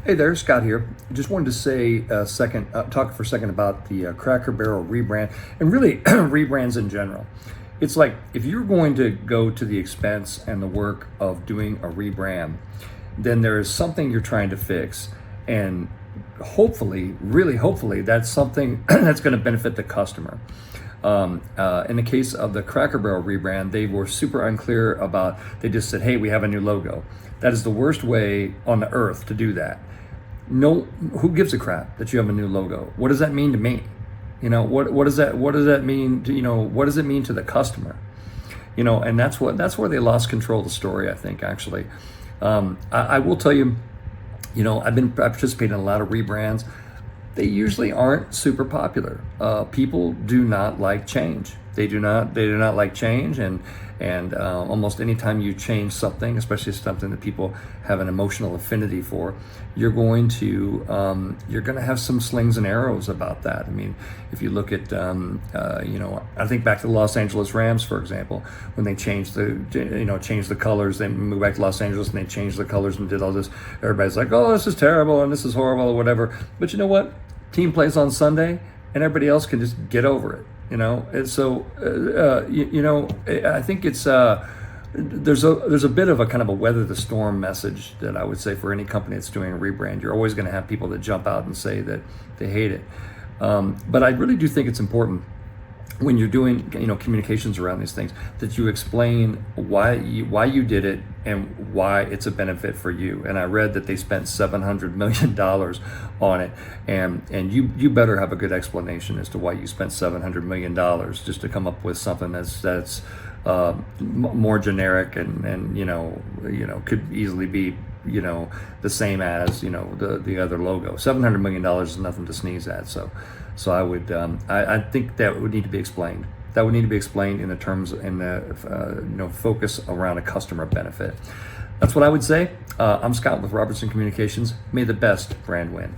Hey there, Scott here. Just wanted to say talk for a second about the Cracker Barrel rebrand and really rebrands in general. It's like if you're going to go to the expense and the work of doing a rebrand, then there is something you're trying to fix, and hopefully, really hopefully, that's something that's going to benefit the customer. In the case of the Cracker Barrel rebrand, they were super unclear about. They just said, "Hey, we have a new logo." That is the worst way on the earth to do that. No, who gives a crap that you have a new logo? What does that mean to me? What does that mean to, what does it mean to the customer? And that's where they lost control of the story, I think, actually. I will tell you, I participate in a lot of rebrands. They usually aren't super popular. People do not like change. They do not like change, and almost anytime you change something, especially something that people have an emotional affinity for, you're going to have some slings and arrows about that. I mean, if you look at I think back to the Los Angeles Rams, for example, when they changed the colors, they moved back to Los Angeles and they changed the colors and did all this. Everybody's like, "Oh, this is terrible and this is horrible," or whatever. But you know what? Team plays on Sunday, and everybody else can just get over it. And so I think it's there's a bit of a kind of a weather the storm message that I would say for any company that's doing a rebrand. You're always going to have people that jump out and say that they hate it, but I really do think it's important when you're doing communications around these things that you explain why you did it and why it's a benefit for you. And I read that they spent $700 million on it, and you better have a good explanation as to why you spent $700 million just to come up with something that's more generic and could easily be the same as the other logo. $700 million is nothing to sneeze at. So I would I think that would need to be explained. That would need to be explained in the terms in the focus around a customer benefit. That's what I would say. I'm Scott with Robertson Communications. May the best brand win.